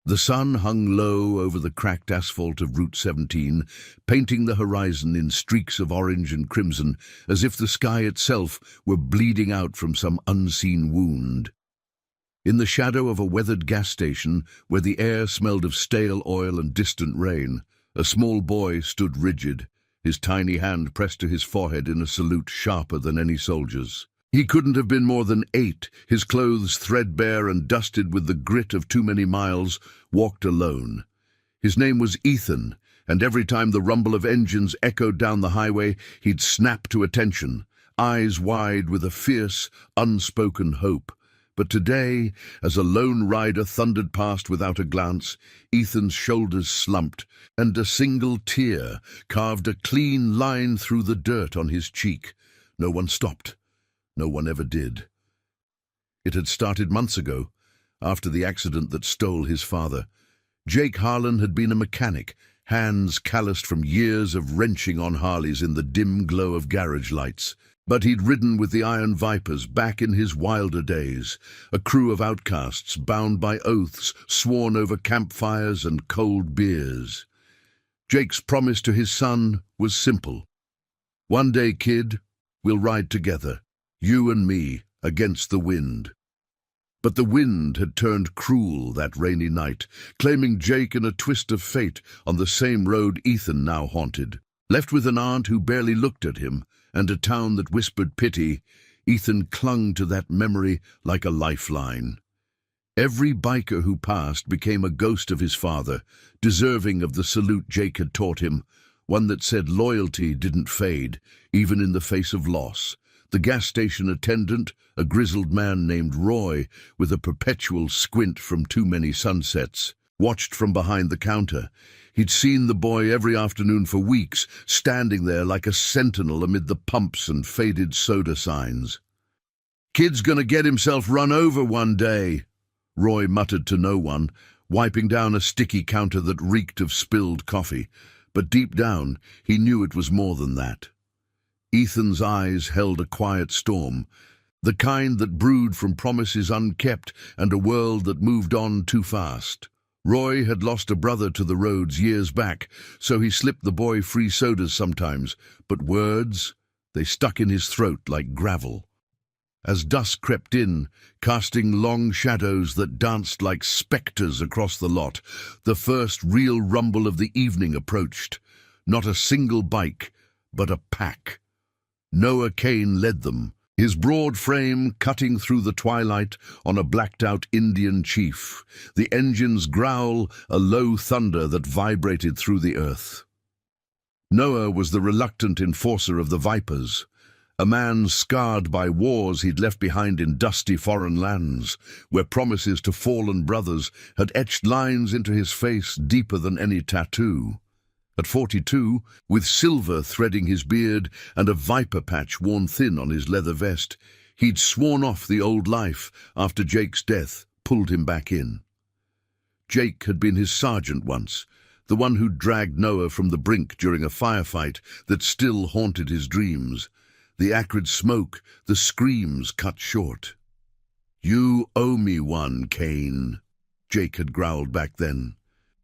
The sun hung low over the cracked asphalt of Route 17, painting the horizon in streaks of orange and crimson, as if the sky itself were bleeding out from some unseen wound. In the shadow of a weathered gas station, where the air smelled of stale oil and distant rain, a small boy stood rigid, his tiny hand pressed to his forehead in a salute sharper than any soldier's. He couldn't have been more than 8, his clothes threadbare and dusted with the grit of too many miles, walked alone. His name was Ethan, and every time the rumble of engines echoed down the highway, he'd snap to attention, eyes wide with a fierce, unspoken hope. But today, as a lone rider thundered past without a glance, Ethan's shoulders slumped, and a single tear carved a clean line through the dirt on his cheek. No one stopped. No one ever did. It had started months ago, after the accident that stole his father. Jake Harlan had been a mechanic, hands calloused from years of wrenching on Harleys in the dim glow of garage lights. But he'd ridden with the Iron Vipers back in his wilder days, a crew of outcasts bound by oaths sworn over campfires and cold beers. Jake's promise to his son was simple. "One day, kid, we'll ride together. You and me, against the wind." But the wind had turned cruel that rainy night, claiming Jake in a twist of fate on the same road Ethan now haunted. Left with an aunt who barely looked at him, and a town that whispered pity, Ethan clung to that memory like a lifeline. Every biker who passed became a ghost of his father, deserving of the salute Jake had taught him, one that said loyalty didn't fade, even in the face of loss. The gas station attendant, a grizzled man named Roy, with a perpetual squint from too many sunsets, watched from behind the counter. He'd seen the boy every afternoon for weeks, standing there like a sentinel amid the pumps and faded soda signs. "Kid's gonna get himself run over one day," Roy muttered to no one, wiping down a sticky counter that reeked of spilled coffee. But deep down, he knew it was more than that. Ethan's eyes held a quiet storm, the kind that brewed from promises unkept and a world that moved on too fast. Roy had lost a brother to the roads years back, so he slipped the boy free sodas sometimes, but words, they stuck in his throat like gravel. As dusk crept in, casting long shadows that danced like spectres across the lot, the first real rumble of the evening approached. Not a single bike, but a pack. Noah Kane led them, his broad frame cutting through the twilight on a blacked-out Indian chief, the engine's growl a low thunder that vibrated through the earth. Noah was the reluctant enforcer of the Vipers, a man scarred by wars he'd left behind in dusty foreign lands, where promises to fallen brothers had etched lines into his face deeper than any tattoo. At 42, with silver threading his beard and a viper patch worn thin on his leather vest, he'd sworn off the old life after Jake's death pulled him back in. Jake had been his sergeant once, the one who dragged Noah from the brink during a firefight that still haunted his dreams. The acrid smoke, the screams cut short. "You owe me one, Kane," Jake had growled back then,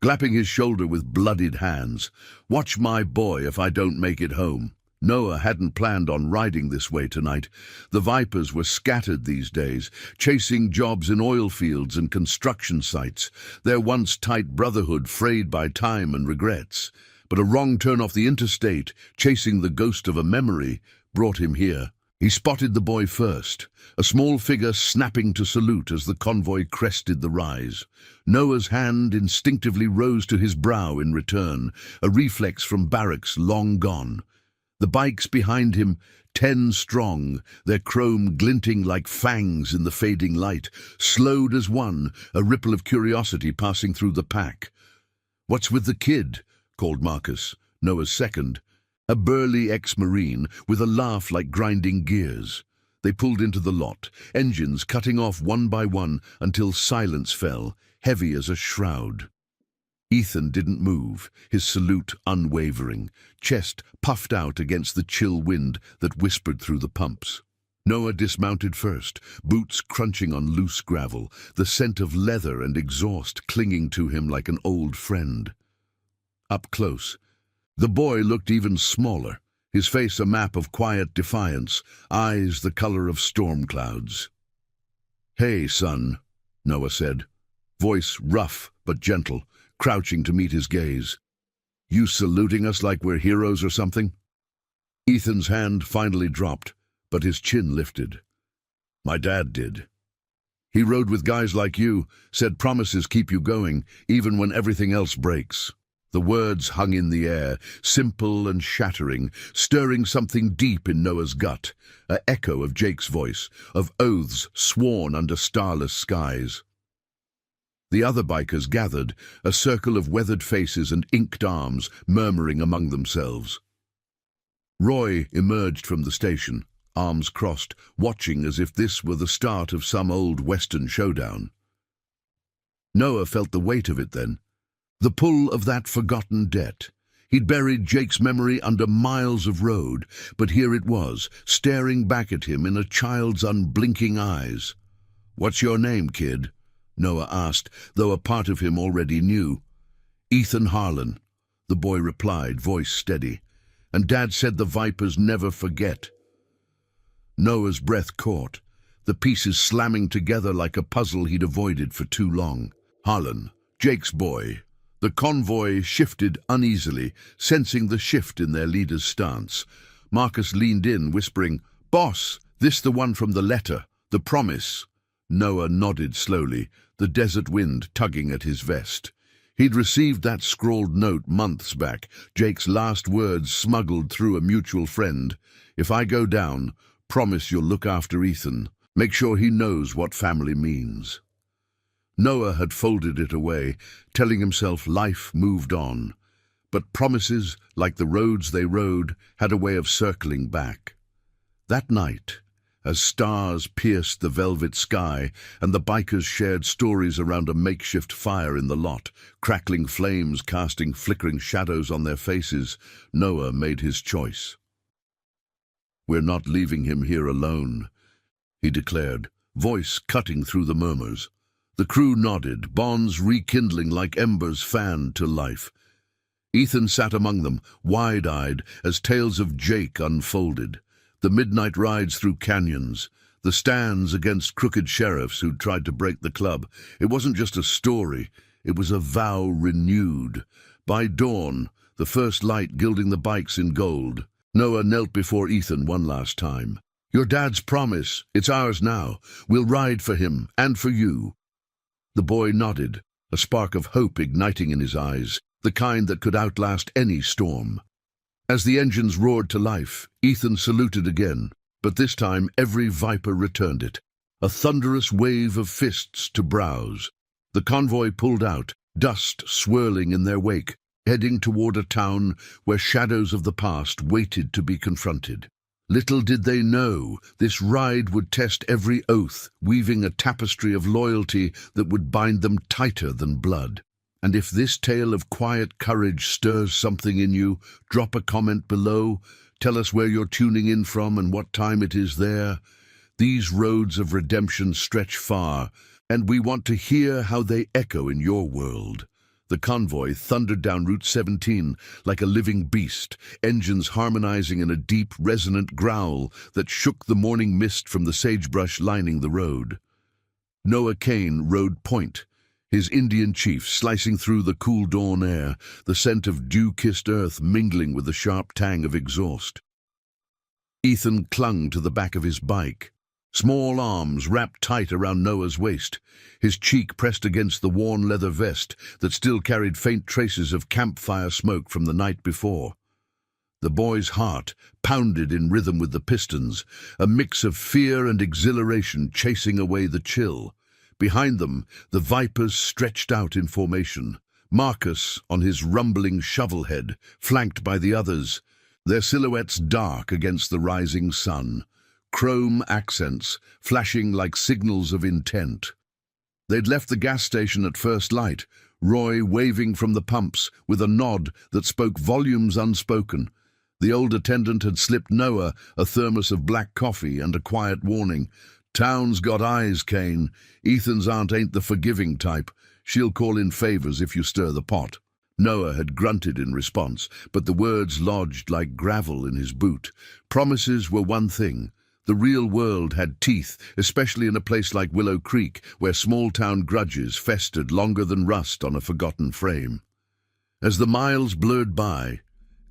glapping his shoulder with bloodied hands. "Watch my boy if I don't make it home." Noah hadn't planned on riding this way tonight. The Vipers were scattered these days, chasing jobs in oil fields and construction sites, their once tight brotherhood frayed by time and regrets. But a wrong turn off the interstate, chasing the ghost of a memory, brought him here. He spotted the boy first, a small figure snapping to salute as the convoy crested the rise. Noah's hand instinctively rose to his brow in return, a reflex from barracks long gone. The bikes behind him, 10 strong, their chrome glinting like fangs in the fading light, slowed as one, a ripple of curiosity passing through the pack. "What's with the kid?" called Marcus, Noah's second, a burly ex-marine with a laugh like grinding gears. They pulled into the lot, engines cutting off one by one until silence fell, heavy as a shroud. Ethan didn't move, his salute unwavering, chest puffed out against the chill wind that whispered through the pumps. Noah dismounted first, boots crunching on loose gravel, the scent of leather and exhaust clinging to him like an old friend. Up close, the boy looked even smaller, his face a map of quiet defiance, eyes the color of storm clouds. "Hey, son," Noah said, voice rough but gentle, crouching to meet his gaze. "You saluting us like we're heroes or something?" Ethan's hand finally dropped, but his chin lifted. "My dad did. He rode with guys like you, said promises keep you going, even when everything else breaks." The words hung in the air, simple and shattering, stirring something deep in Noah's gut, an echo of Jake's voice, of oaths sworn under starless skies. The other bikers gathered, a circle of weathered faces and inked arms, murmuring among themselves. Roy emerged from the station, arms crossed, watching as if this were the start of some old Western showdown. Noah felt the weight of it then. The pull of that forgotten debt. He'd buried Jake's memory under miles of road, but here it was, staring back at him in a child's unblinking eyes. "What's your name, kid?" Noah asked, though a part of him already knew. "Ethan Harlan," the boy replied, voice steady. "And Dad said the Vipers never forget." Noah's breath caught, the pieces slamming together like a puzzle he'd avoided for too long. Harlan, Jake's boy. The convoy shifted uneasily, sensing the shift in their leader's stance. Marcus leaned in, whispering, "Boss, this the one from the letter, the promise." Noah nodded slowly, the desert wind tugging at his vest. He'd received that scrawled note months back, Jake's last words smuggled through a mutual friend. "If I go down, promise you'll look after Ethan. Make sure he knows what family means." Noah had folded it away, telling himself life moved on. But promises, like the roads they rode, had a way of circling back. That night, as stars pierced the velvet sky and the bikers shared stories around a makeshift fire in the lot, crackling flames casting flickering shadows on their faces, Noah made his choice. "We're not leaving him here alone," he declared, voice cutting through the murmurs. The crew nodded, bonds rekindling like embers fanned to life. Ethan sat among them, wide-eyed, as tales of Jake unfolded. The midnight rides through canyons, the stands against crooked sheriffs who'd tried to break the club. It wasn't just a story, it was a vow renewed. By dawn, the first light gilding the bikes in gold, Noah knelt before Ethan one last time. "Your dad's promise, it's ours now. We'll ride for him, and for you." The boy nodded, a spark of hope igniting in his eyes, the kind that could outlast any storm. As the engines roared to life, Ethan saluted again, but this time every viper returned it, a thunderous wave of fists to brows. The convoy pulled out, dust swirling in their wake, heading toward a town where shadows of the past waited to be confronted. Little did they know, this ride would test every oath, weaving a tapestry of loyalty that would bind them tighter than blood. And if this tale of quiet courage stirs something in you, drop a comment below. Tell us where you're tuning in from and what time it is there. These roads of redemption stretch far, and we want to hear how they echo in your world. The convoy thundered down Route 17 like a living beast, engines harmonizing in a deep, resonant growl that shook the morning mist from the sagebrush lining the road. Noah Kane rode point, his Indian chief slicing through the cool dawn air, the scent of dew-kissed earth mingling with the sharp tang of exhaust. Ethan clung to the back of his bike, small arms wrapped tight around Noah's waist, his cheek pressed against the worn leather vest that still carried faint traces of campfire smoke from the night before. The boy's heart pounded in rhythm with the pistons, a mix of fear and exhilaration chasing away the chill. Behind them, the vipers stretched out in formation, Marcus on his rumbling shovelhead, flanked by the others, their silhouettes dark against the rising sun, chrome accents flashing like signals of intent. They'd left the gas station at first light, Roy waving from the pumps with a nod that spoke volumes unspoken. The old attendant had slipped Noah a thermos of black coffee and a quiet warning. "Town's got eyes, Kane. Ethan's aunt ain't the forgiving type. She'll call in favors if you stir the pot." Noah had grunted in response, but the words lodged like gravel in his boot. Promises were one thing. The real world had teeth, especially in a place like Willow Creek, where small-town grudges festered longer than rust on a forgotten frame. As the miles blurred by,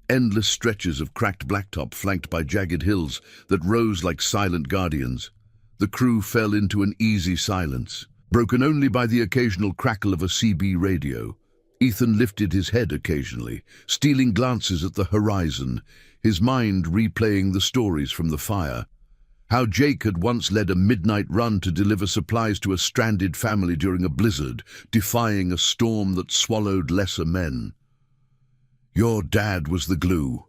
endless stretches of cracked blacktop flanked by jagged hills that rose like silent guardians, the crew fell into an easy silence, broken only by the occasional crackle of a CB radio. Ethan lifted his head occasionally, stealing glances at the horizon, his mind replaying the stories from the fire. How Jake had once led a midnight run to deliver supplies to a stranded family during a blizzard, defying a storm that swallowed lesser men. "Your dad was the glue,"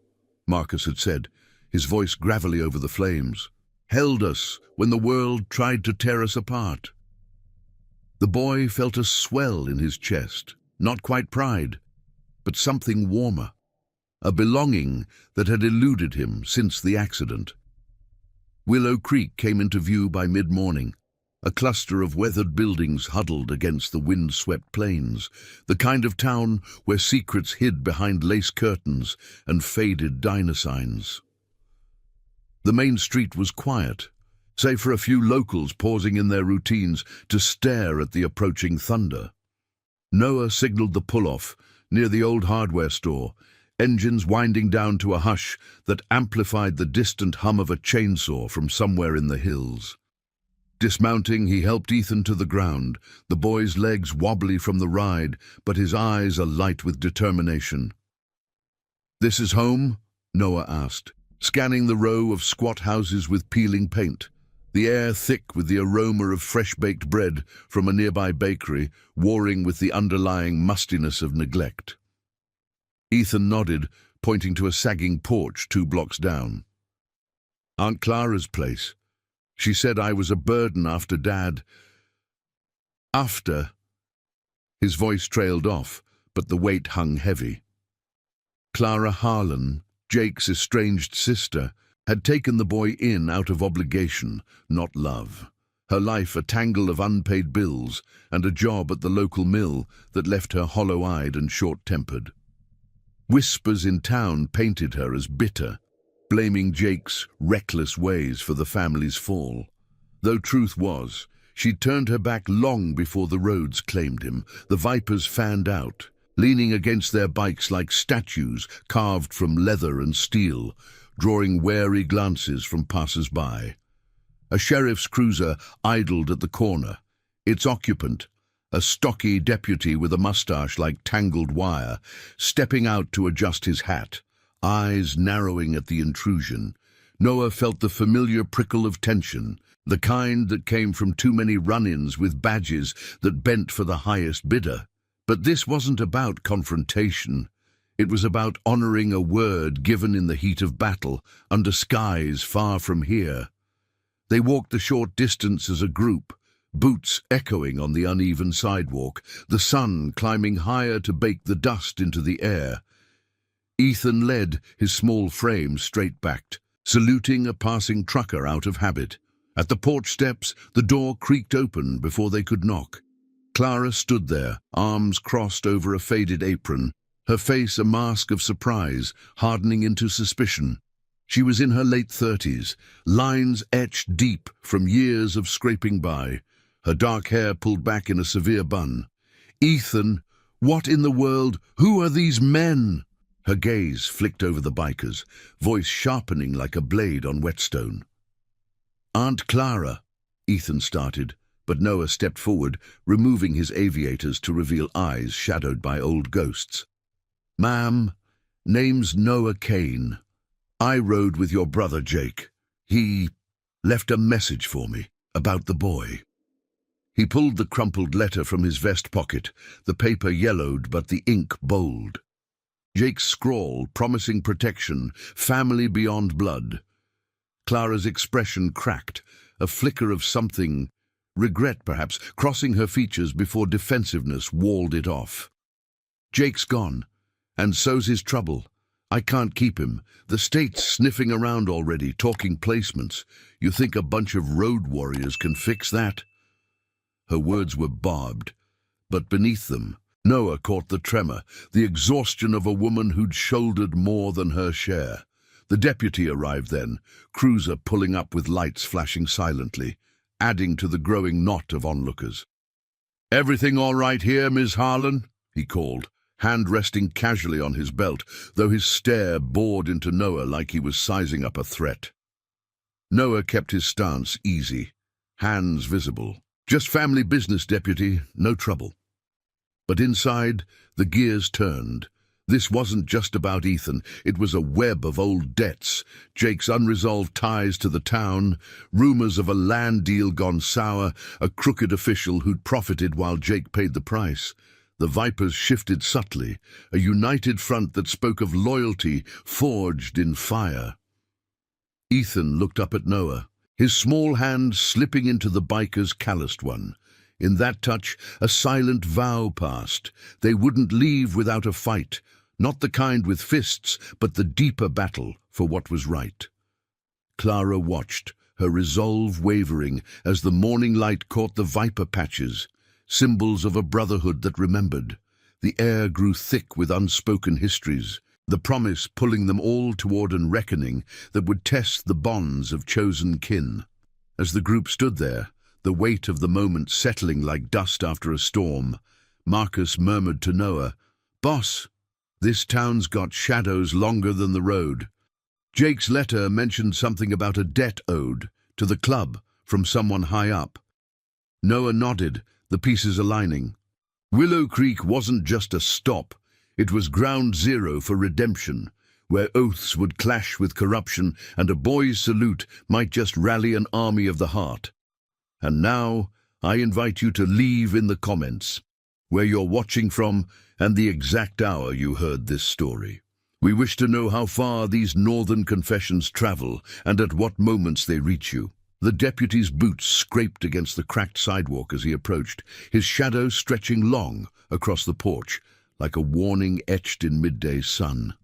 Marcus had said, his voice gravelly over the flames. "Held us when the world tried to tear us apart." The boy felt a swell in his chest, not quite pride, but something warmer, a belonging that had eluded him since the accident. Willow Creek came into view by mid-morning, a cluster of weathered buildings huddled against the wind-swept plains, the kind of town where secrets hid behind lace curtains and faded diner signs. The main street was quiet, save for a few locals pausing in their routines to stare at the approaching thunder. Noah signaled the pull-off near the old hardware store, engines winding down to a hush that amplified the distant hum of a chainsaw from somewhere in the hills. Dismounting, he helped Ethan to the ground, the boy's legs wobbly from the ride, but his eyes alight with determination. "This is home?" Noah asked, scanning the row of squat houses with peeling paint, the air thick with the aroma of fresh-baked bread from a nearby bakery, warring with the underlying mustiness of neglect. Ethan nodded, pointing to a sagging porch 2 blocks down. "Aunt Clara's place. She said I was a burden after Dad." "After?" His voice trailed off, but the weight hung heavy. Clara Harlan, Jake's estranged sister, had taken the boy in out of obligation, not love. Her life a tangle of unpaid bills and a job at the local mill that left her hollow-eyed and short-tempered. Whispers in town painted her as bitter, blaming Jake's reckless ways for the family's fall. Though truth was, she'd turned her back long before the roads claimed him. The Vipers fanned out, leaning against their bikes like statues carved from leather and steel, drawing wary glances from passers-by. A sheriff's cruiser idled at the corner, its occupant, a stocky deputy with a mustache like tangled wire, stepping out to adjust his hat, eyes narrowing at the intrusion. Noah felt the familiar prickle of tension, the kind that came from too many run-ins with badges that bent for the highest bidder. But this wasn't about confrontation. It was about honoring a word given in the heat of battle, under skies far from here. They walked the short distance as a group, boots echoing on the uneven sidewalk, the sun climbing higher to bake the dust into the air. Ethan led, his small frame straight-backed, saluting a passing trucker out of habit. At the porch steps, the door creaked open before they could knock. Clara stood there, arms crossed over a faded apron, her face a mask of surprise, hardening into suspicion. She was in her late 30s, lines etched deep from years of scraping by, her dark hair pulled back in a severe bun. "Ethan, what in the world? Who are these men?" Her gaze flicked over the bikers, voice sharpening like a blade on whetstone. "Aunt Clara," Ethan started, but Noah stepped forward, removing his aviators to reveal eyes shadowed by old ghosts. "Ma'am, name's Noah Kane. I rode with your brother Jake. He left a message for me about the boy." He pulled the crumpled letter from his vest pocket, the paper yellowed but the ink bold. Jake's scrawl promising protection, family beyond blood. Clara's expression cracked, a flicker of something, regret perhaps, crossing her features before defensiveness walled it off. "Jake's gone, and so's his trouble. I can't keep him. The state's sniffing around already, talking placements. You think a bunch of road warriors can fix that?" Her words were barbed, but beneath them, Noah caught the tremor, the exhaustion of a woman who'd shouldered more than her share. The deputy arrived then, cruiser pulling up with lights flashing silently, adding to the growing knot of onlookers. "Everything all right here, Ms. Harlan?" he called, hand resting casually on his belt, though his stare bored into Noah like he was sizing up a threat. Noah kept his stance easy, hands visible. "Just family business, deputy, no trouble." But inside, the gears turned. This wasn't just about Ethan, it was a web of old debts, Jake's unresolved ties to the town, rumors of a land deal gone sour, a crooked official who'd profited while Jake paid the price. The Vipers shifted subtly, a united front that spoke of loyalty forged in fire. Ethan looked up at Noah, his small hand slipping into the biker's calloused one. In that touch, a silent vow passed. They wouldn't leave without a fight, not the kind with fists, but the deeper battle for what was right. Clara watched, her resolve wavering as the morning light caught the viper patches, symbols of a brotherhood that remembered. The air grew thick with unspoken histories, the promise pulling them all toward an reckoning that would test the bonds of chosen kin. As the group stood there, the weight of the moment settling like dust after a storm, Marcus murmured to Noah, "Boss, this town's got shadows longer than the road." Jake's letter mentioned something about a debt owed to the club from someone high up. Noah nodded, the pieces aligning. Willow Creek wasn't just a stop, it was ground zero for redemption, where oaths would clash with corruption and a boy's salute might just rally an army of the heart. And now, I invite you to leave in the comments where you're watching from and the exact hour you heard this story. We wish to know how far these northern confessions travel and at what moments they reach you. The deputy's boots scraped against the cracked sidewalk as he approached, his shadow stretching long across the porch, like a warning etched in midday sun.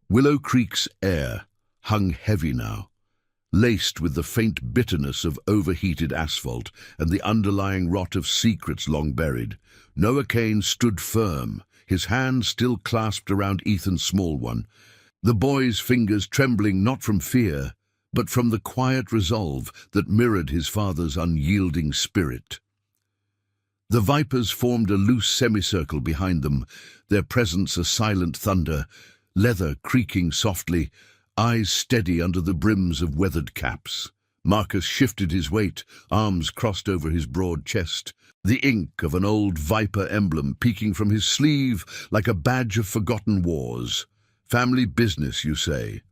Willow Creek's air hung heavy now, laced with the faint bitterness of overheated asphalt and the underlying rot of secrets long buried. Noah Kane stood firm, his hand still clasped around Ethan's small one, the boy's fingers trembling not from fear, but from the quiet resolve that mirrored his father's unyielding spirit. The Vipers formed a loose semicircle behind them, their presence a silent thunder, leather creaking softly, eyes steady under the brims of weathered caps. Marcus shifted his weight, arms crossed over his broad chest, the ink of an old viper emblem peeking from his sleeve like a badge of forgotten wars. Family business, you say?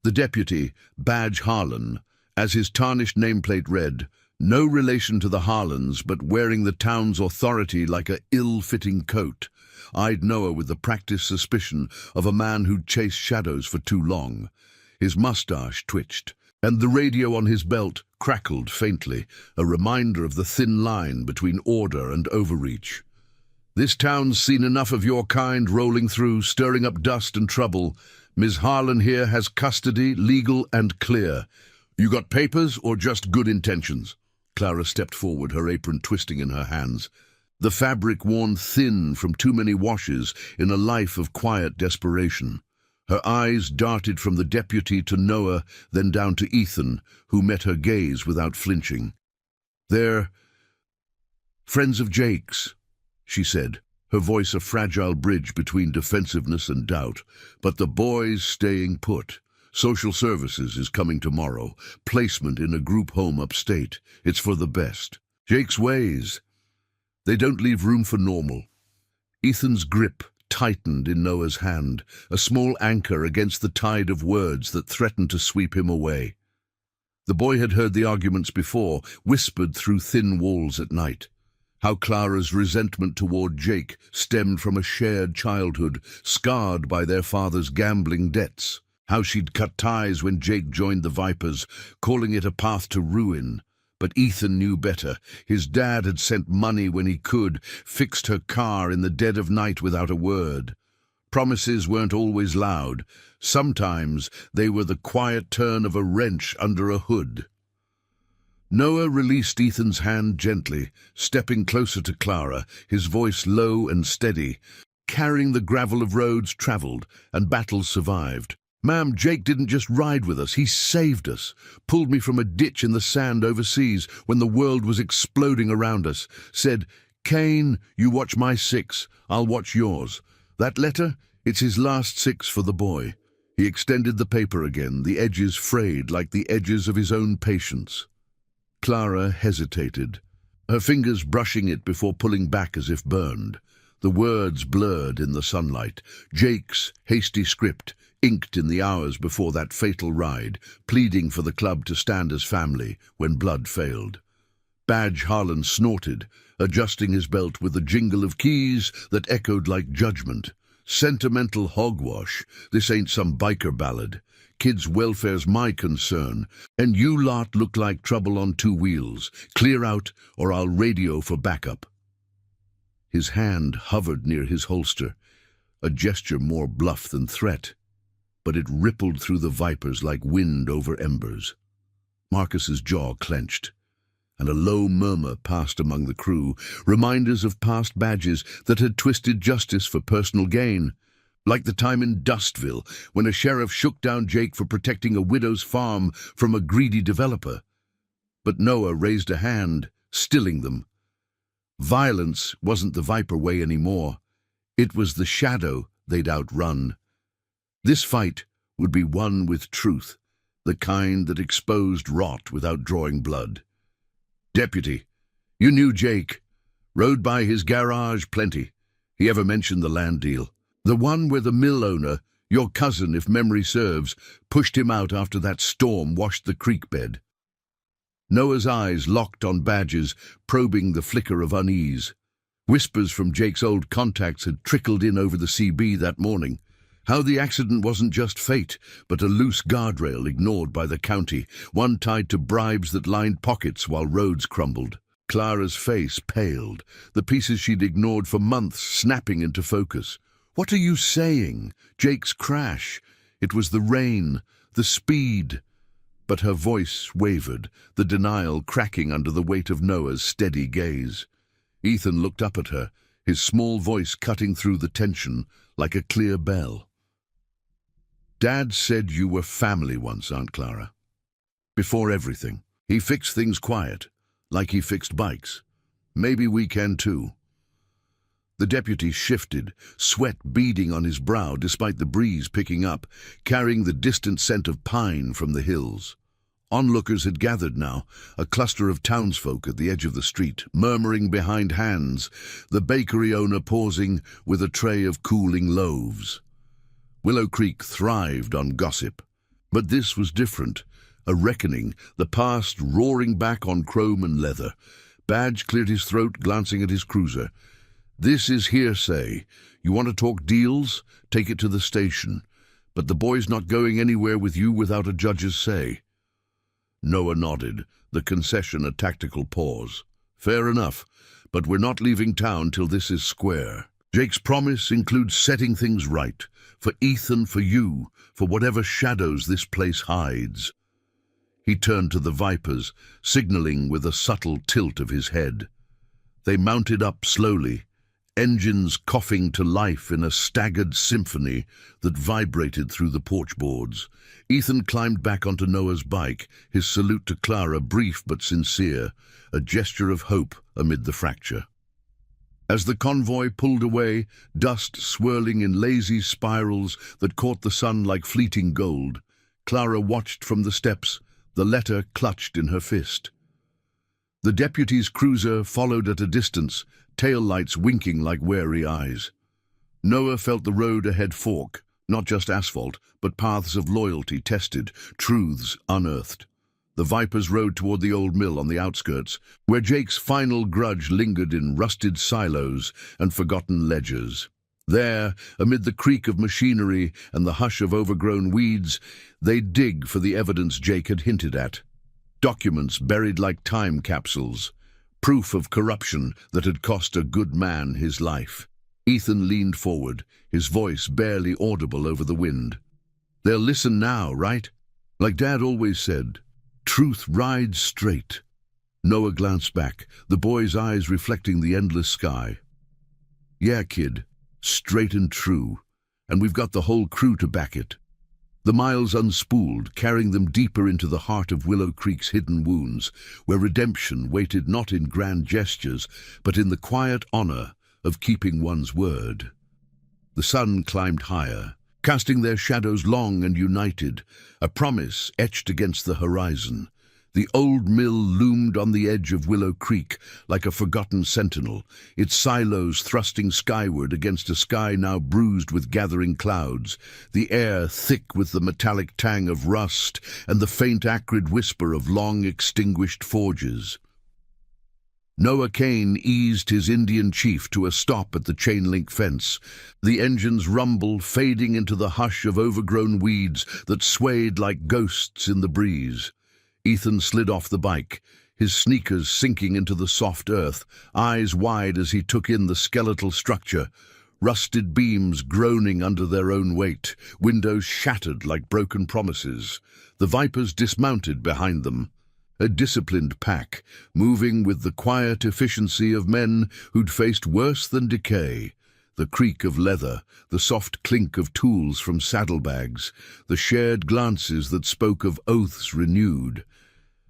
The deputy, Badge Harlan, as his tarnished nameplate read, no relation to the Harlans, but wearing the town's authority like a ill-fitting coat, eyed Noah with the practiced suspicion of a man who'd chased shadows for too long. His mustache twitched, and the radio on his belt crackled faintly, a reminder of the thin line between order and overreach. "This town's seen enough of your kind rolling through, stirring up dust and trouble. Ms. Harlan here has custody, legal and clear. You got papers or just good intentions?" Clara stepped forward, her apron twisting in her hands, the fabric worn thin from too many washes in a life of quiet desperation. Her eyes darted from the deputy to Noah, then down to Ethan, who met her gaze without flinching. "They're friends of Jake's," she said, her voice a fragile bridge between defensiveness and doubt. "But the boy's staying put. Social services is coming tomorrow. Placement in a group home upstate. It's for the best. Jake's ways, they don't leave room for normal." Ethan's grip tightened in Noah's hand, a small anchor against the tide of words that threatened to sweep him away. The boy had heard the arguments before, whispered through thin walls at night. How Clara's resentment toward Jake stemmed from a shared childhood, scarred by their father's gambling debts. How she'd cut ties when Jake joined the Vipers, calling it a path to ruin. But Ethan knew better. His dad had sent money when he could, fixed her car in the dead of night without a word. Promises weren't always loud. Sometimes they were the quiet turn of a wrench under a hood. Noah released Ethan's hand gently, stepping closer to Clara, his voice low and steady, carrying the gravel of roads traveled and battles survived. "Ma'am, Jake didn't just ride with us, he saved us, pulled me from a ditch in the sand overseas when the world was exploding around us, said, 'Cain, you watch my 6, I'll watch yours.' That letter, it's his last 6 for the boy." He extended the paper again, the edges frayed like the edges of his own patience. Clara hesitated, her fingers brushing it before pulling back as if burned. The words blurred in the sunlight. Jake's hasty script, inked in the hours before that fatal ride, pleading for the club to stand as family when blood failed. Badge Harlan snorted, adjusting his belt with a jingle of keys that echoed like judgment. "Sentimental hogwash. This ain't some biker ballad. Kids' welfare's my concern, and you lot look like trouble on 2 wheels. Clear out, or I'll radio for backup." His hand hovered near his holster, a gesture more bluff than threat, but it rippled through the vipers like wind over embers. Marcus's jaw clenched, and a low murmur passed among the crew, reminders of past badges that had twisted justice for personal gain. Like the time in Dustville, when a sheriff shook down Jake for protecting a widow's farm from a greedy developer. But Noah raised a hand, stilling them. Violence wasn't the Viper way anymore. It was the shadow they'd outrun. This fight would be won with truth, the kind that exposed rot without drawing blood. "Deputy, you knew Jake. Rode by his garage plenty. He ever mentioned the land deal? The one where the mill owner, your cousin if memory serves, pushed him out after that storm washed the creek bed?" Noah's eyes locked on Badge's, probing the flicker of unease. Whispers from Jake's old contacts had trickled in over the CB that morning. How the accident wasn't just fate, but a loose guardrail ignored by the county, one tied to bribes that lined pockets while roads crumbled. Clara's face paled, the pieces she'd ignored for months snapping into focus. "What are you saying? Jake's crash. It was the rain, the speed." But her voice wavered, the denial cracking under the weight of Noah's steady gaze. Ethan looked up at her, his small voice cutting through the tension like a clear bell. "Dad said you were family once, Aunt Clara. Before everything. He fixed things quiet, like he fixed bikes. Maybe we can too." The deputy shifted, sweat beading on his brow despite the breeze picking up, carrying the distant scent of pine from the hills. Onlookers had gathered now, a cluster of townsfolk at the edge of the street, murmuring behind hands, the bakery owner pausing with a tray of cooling loaves. Willow Creek thrived on gossip, but this was different, a reckoning, the past roaring back on chrome and leather. Badge cleared his throat, glancing at his cruiser. "This is hearsay. You want to talk deals? Take it to the station. But the boy's not going anywhere with you without a judge's say." Noah nodded, the concession a tactical pause. "Fair enough, but we're not leaving town till this is square. Jake's promise includes setting things right, for Ethan, for you, for whatever shadows this place hides." He turned to the Vipers, signaling with a subtle tilt of his head. They mounted up slowly, engines coughing to life in a staggered symphony that vibrated through the porch boards. Ethan climbed back onto Noah's bike, his salute to Clara brief but sincere, a gesture of hope amid the fracture. As the convoy pulled away, dust swirling in lazy spirals that caught the sun like fleeting gold, Clara watched from the steps, the letter clutched in her fist. The deputy's cruiser followed at a distance, taillights winking like wary eyes. Noah felt the road ahead fork, not just asphalt, but paths of loyalty tested, truths unearthed. The Vipers rode toward the old mill on the outskirts, where Jake's final grudge lingered in rusted silos and forgotten ledgers. There, amid the creak of machinery and the hush of overgrown weeds, they'd dig for the evidence Jake had hinted at. Documents buried like time capsules, proof of corruption that had cost a good man his life. Ethan leaned forward, his voice barely audible over the wind. "They'll listen now, right? Like Dad always said, truth rides straight." Noah glanced back, the boy's eyes reflecting the endless sky. "Yeah, kid, straight and true. And we've got the whole crew to back it." The miles unspooled, carrying them deeper into the heart of Willow Creek's hidden wounds, where redemption waited not in grand gestures, but in the quiet honor of keeping one's word. The sun climbed higher, casting their shadows long and united, a promise etched against the horizon. The old mill loomed on the edge of Willow Creek like a forgotten sentinel, its silos thrusting skyward against a sky now bruised with gathering clouds, the air thick with the metallic tang of rust and the faint acrid whisper of long-extinguished forges. Noah Kane eased his Indian chief to a stop at the chain-link fence, the engine's rumble fading into the hush of overgrown weeds that swayed like ghosts in the breeze. Ethan slid off the bike, his sneakers sinking into the soft earth, eyes wide as he took in the skeletal structure, rusted beams groaning under their own weight, windows shattered like broken promises. The Vipers dismounted behind them, a disciplined pack, moving with the quiet efficiency of men who'd faced worse than decay. The creak of leather, the soft clink of tools from saddlebags, the shared glances that spoke of oaths renewed.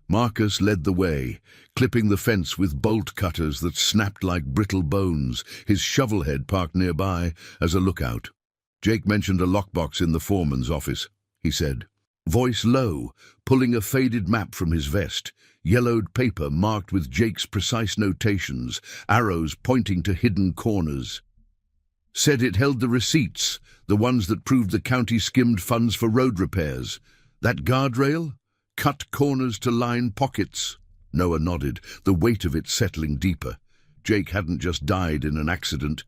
Marcus led the way, clipping the fence with bolt cutters that snapped like brittle bones, his shovelhead parked nearby as a lookout. "Jake mentioned a lockbox in the foreman's office," he said, voice low, pulling a faded map from his vest, yellowed paper marked with Jake's precise notations, arrows pointing to hidden corners. "Said it held the receipts, the ones that proved the county skimmed funds for road repairs. That guardrail? Cut corners to line pockets." Noah nodded, the weight of it settling deeper. Jake hadn't just died in an accident.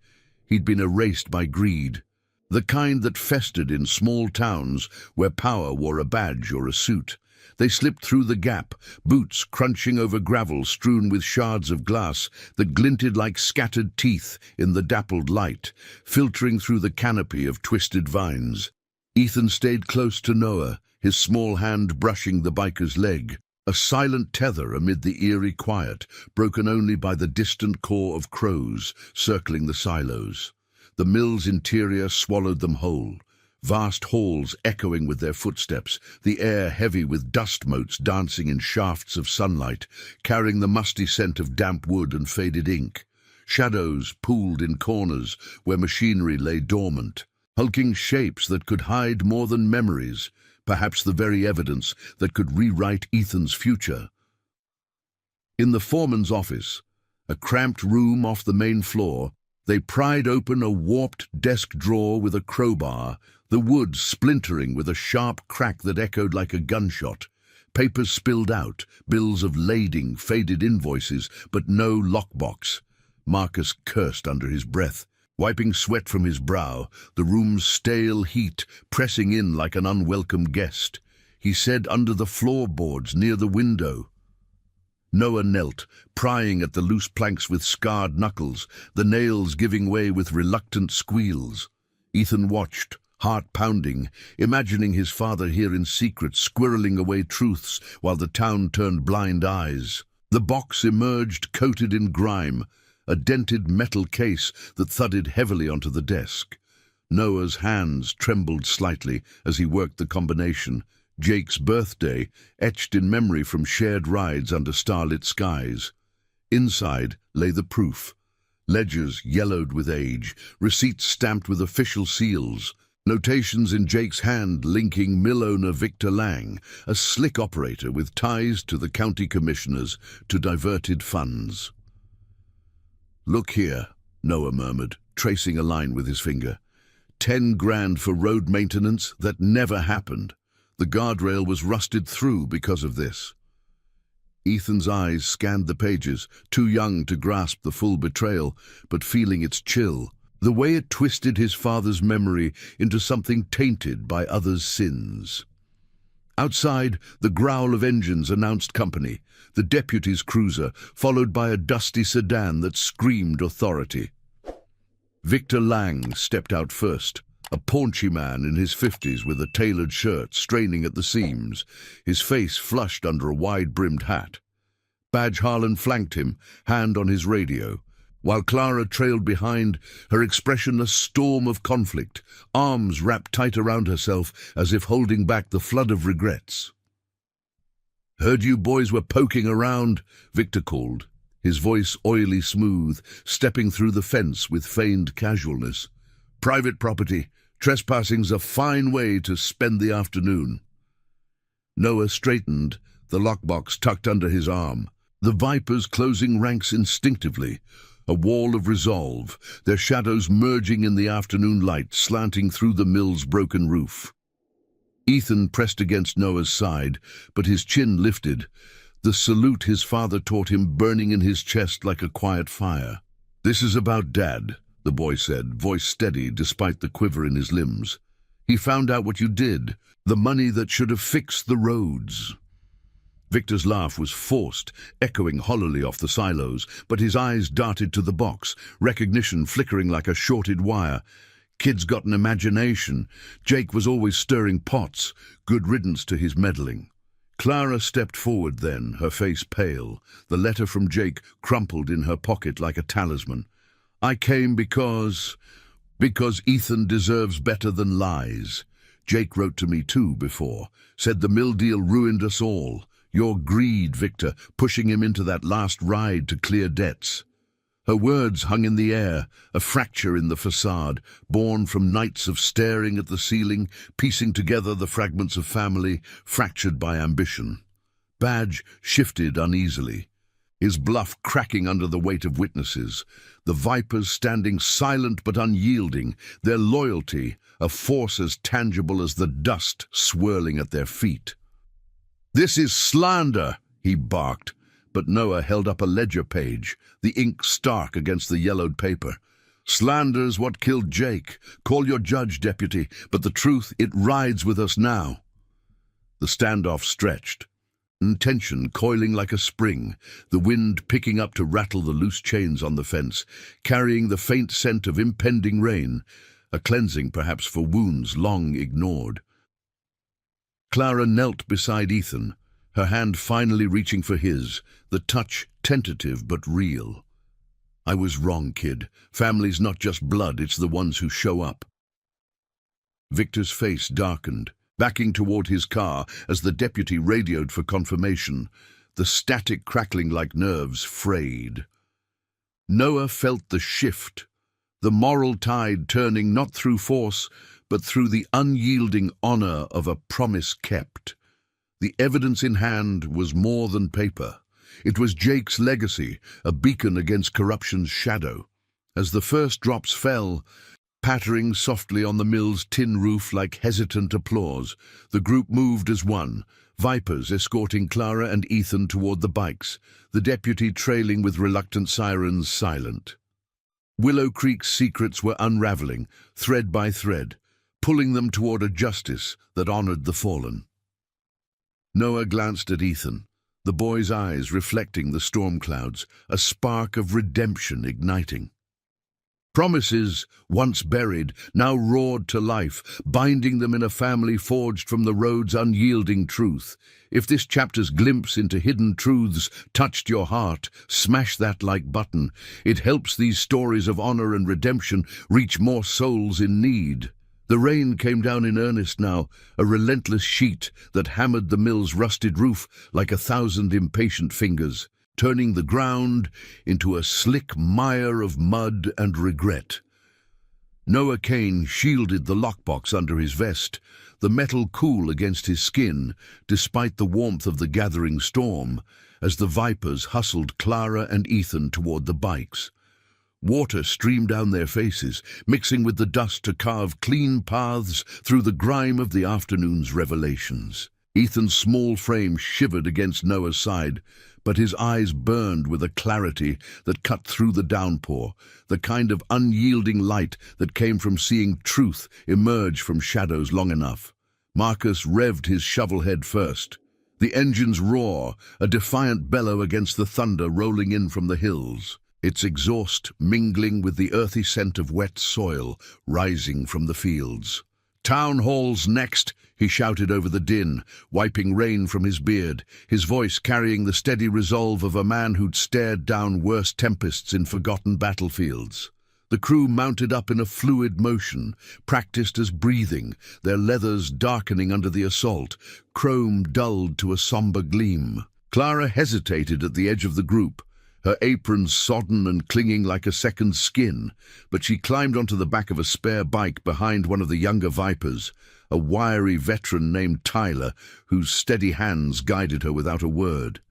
He'd been erased by greed, the kind that festered in small towns where power wore a badge or a suit. They slipped through the gap, boots crunching over gravel strewn with shards of glass that glinted like scattered teeth in the dappled light, filtering through the canopy of twisted vines. Ethan stayed close to Noah, his small hand brushing the biker's leg, a silent tether amid the eerie quiet, broken only by the distant caw of crows circling the silos. The mill's interior swallowed them whole, vast halls echoing with their footsteps, the air heavy with dust motes dancing in shafts of sunlight, carrying the musty scent of damp wood and faded ink. Shadows pooled in corners where machinery lay dormant, hulking shapes that could hide more than memories, perhaps the very evidence that could rewrite Ethan's future. In the foreman's office, a cramped room off the main floor, they pried open a warped desk drawer with a crowbar, the wood splintering with a sharp crack that echoed like a gunshot. Papers spilled out, bills of lading, faded invoices, but no lockbox. Marcus cursed under his breath, wiping sweat from his brow, the room's stale heat pressing in like an unwelcome guest. He said under the floorboards near the window. Noah knelt, prying at the loose planks with scarred knuckles, the nails giving way with reluctant squeals. Ethan watched, heart pounding, imagining his father here in secret, squirreling away truths while the town turned blind eyes. The box emerged coated in grime, a dented metal case that thudded heavily onto the desk. Noah's hands trembled slightly as he worked the combination. Jake's birthday, etched in memory from shared rides under starlit skies. Inside lay the proof. Ledgers yellowed with age, receipts stamped with official seals, notations in Jake's hand linking mill owner Victor Lang, a slick operator with ties to the county commissioners, to diverted funds. "Look here," Noah murmured, tracing a line with his finger. 10 grand for road maintenance that never happened. The guardrail was rusted through because of this. Ethan's eyes scanned the pages, too young to grasp the full betrayal, but feeling its chill, the way it twisted his father's memory into something tainted by others' sins. Outside, the growl of engines announced company, the deputy's cruiser, followed by a dusty sedan that screamed authority. Victor Lang stepped out first, a paunchy man in his 50s with a tailored shirt straining at the seams, his face flushed under a wide-brimmed hat. Badge Harlan flanked him, hand on his radio, while Clara trailed behind, her expression a storm of conflict, arms wrapped tight around herself as if holding back the flood of regrets. "Heard you boys were poking around," Victor called, his voice oily smooth, stepping through the fence with feigned casualness. "Private property. Trespassing's a fine way to spend the afternoon." Noah straightened, the lockbox tucked under his arm, the Vipers closing ranks instinctively, a wall of resolve, their shadows merging in the afternoon light slanting through the mill's broken roof. Ethan pressed against Noah's side, but his chin lifted, the salute his father taught him burning in his chest like a quiet fire. "This is about Dad," the boy said, voice steady despite the quiver in his limbs. "He found out what you did, the money that should have fixed the roads." Victor's laugh was forced, echoing hollowly off the silos, but his eyes darted to the box, recognition flickering like a shorted wire. Kid's got an imagination. Jake was always stirring pots. Good riddance to his meddling. Clara stepped forward then, her face pale, the letter from Jake crumpled in her pocket like a talisman. "I came because Ethan deserves better than lies. Jake wrote to me too before, said the mill deal ruined us all. Your greed, Victor, pushing him into that last ride to clear debts." Her words hung in the air, a fracture in the facade, born from nights of staring at the ceiling, piecing together the fragments of family, fractured by ambition. Badge shifted uneasily, his bluff cracking under the weight of witnesses, the Vipers standing silent but unyielding, their loyalty a force as tangible as the dust swirling at their feet. "This is slander," he barked, but Noah held up a ledger page, the ink stark against the yellowed paper. "Slander's what killed Jake. Call your judge, deputy, but the truth, it rides with us now." The standoff stretched, tension coiling like a spring, the wind picking up to rattle the loose chains on the fence, carrying the faint scent of impending rain, a cleansing perhaps for wounds long ignored. Clara knelt beside Ethan, her hand finally reaching for his, the touch tentative but real. "I was wrong, kid. Family's not just blood, it's the ones who show up." Victor's face darkened, backing toward his car as the deputy radioed for confirmation, the static crackling like nerves frayed. Noah felt the shift, the moral tide turning not through force, but through the unyielding honor of a promise kept. The evidence in hand was more than paper. It was Jake's legacy, a beacon against corruption's shadow. As the first drops fell, pattering softly on the mill's tin roof like hesitant applause, the group moved as one, Vipers escorting Clara and Ethan toward the bikes, the deputy trailing with reluctant sirens silent. Willow Creek's secrets were unraveling, thread by thread, pulling them toward a justice that honored the fallen. Noah glanced at Ethan, the boy's eyes reflecting the storm clouds, a spark of redemption igniting. Promises, once buried, now roared to life, binding them in a family forged from the road's unyielding truth. If this chapter's glimpse into hidden truths touched your heart, smash that like button. It helps these stories of honor and redemption reach more souls in need. The rain came down in earnest now, a relentless sheet that hammered the mill's rusted roof like 1,000 impatient fingers, turning the ground into a slick mire of mud and regret. Noah Kane shielded the lockbox under his vest, the metal cool against his skin, despite the warmth of the gathering storm, as the Vipers hustled Clara and Ethan toward the bikes. Water streamed down their faces, mixing with the dust to carve clean paths through the grime of the afternoon's revelations. Ethan's small frame shivered against Noah's side, but his eyes burned with a clarity that cut through the downpour, the kind of unyielding light that came from seeing truth emerge from shadows long enough. Marcus revved his shovel head first. The engine's roar, a defiant bellow against the thunder rolling in from the hills. its exhaust mingling with the earthy scent of wet soil rising from the fields. "Town hall's next," he shouted over the din, wiping rain from his beard, his voice carrying the steady resolve of a man who'd stared down worse tempests in forgotten battlefields. The crew mounted up in a fluid motion, practiced as breathing, their leathers darkening under the assault, chrome dulled to a somber gleam. Clara hesitated at the edge of the group, her apron sodden and clinging like a second skin, but she climbed onto the back of a spare bike behind one of the younger Vipers, a wiry veteran named Tyler, whose steady hands guided her without a word.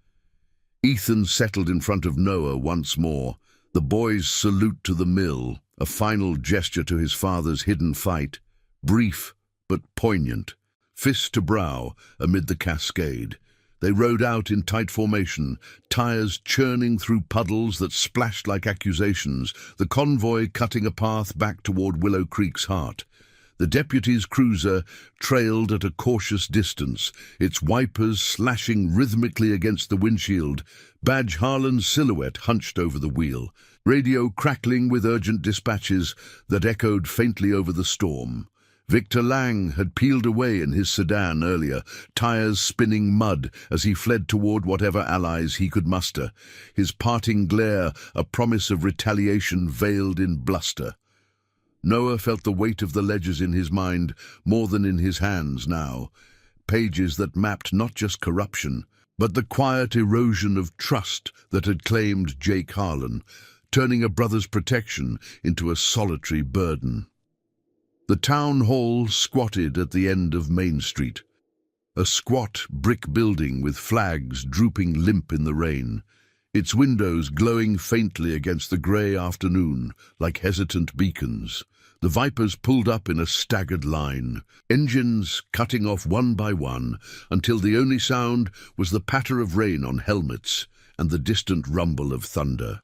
Ethan settled in front of Noah once more, the boy's salute to the mill, a final gesture to his father's hidden fight, brief but poignant, fist to brow amid the cascade. They rode out in tight formation, tires churning through puddles that splashed like accusations, the convoy cutting a path back toward Willow Creek's heart. The deputy's cruiser trailed at a cautious distance, its wipers slashing rhythmically against the windshield, Badge Harlan's silhouette hunched over the wheel, radio crackling with urgent dispatches that echoed faintly over the storm. Victor Lang had peeled away in his sedan earlier, tires spinning mud as he fled toward whatever allies he could muster, his parting glare a promise of retaliation veiled in bluster. Noah felt the weight of the ledgers in his mind more than in his hands now, pages that mapped not just corruption, but the quiet erosion of trust that had claimed Jake Harlan, turning a brother's protection into a solitary burden. The town hall squatted at the end of Main Street, a squat brick building with flags drooping limp in the rain, its windows glowing faintly against the grey afternoon like hesitant beacons. The Vipers pulled up in a staggered line, engines cutting off one by one, until the only sound was the patter of rain on helmets and the distant rumble of thunder.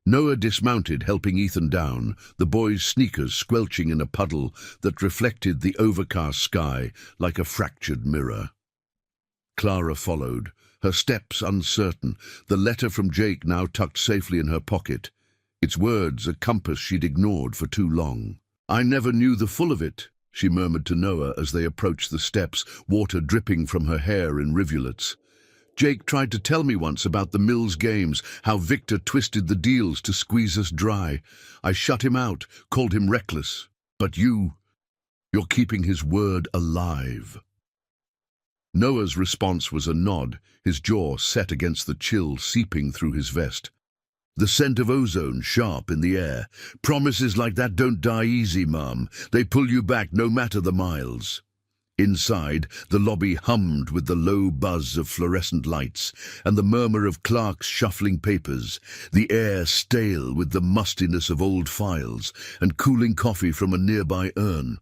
Noah dismounted, helping Ethan down, the boy's sneakers squelching in a puddle that reflected the overcast sky like a fractured mirror. Clara followed, her steps uncertain, the letter from Jake now tucked safely in her pocket, its words a compass she'd ignored for too long. "I never knew the full of it," she murmured to Noah as they approached the steps, water dripping from her hair in rivulets. "Jake tried to tell me once about the Mills games, how Victor twisted the deals to squeeze us dry. I shut him out, called him reckless. But you're keeping his word alive." Noah's response was a nod, his jaw set against the chill seeping through his vest. The scent of ozone sharp in the air. "Promises like that don't die easy, Mom. They pull you back no matter the miles." Inside, the lobby hummed with the low buzz of fluorescent lights and the murmur of clerks shuffling papers, the air stale with the mustiness of old files and cooling coffee from a nearby urn.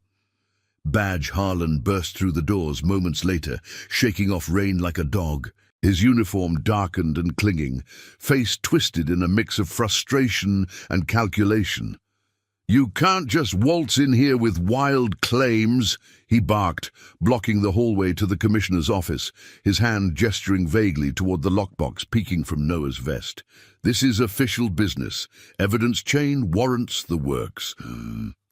Badge Harlan burst through the doors moments later, shaking off rain like a dog, his uniform darkened and clinging, face twisted in a mix of frustration and calculation. "You can't just waltz in here with wild claims," he barked, blocking the hallway to the commissioner's office, his hand gesturing vaguely toward the lockbox peeking from Noah's vest. "This is official business. Evidence chain warrants the works."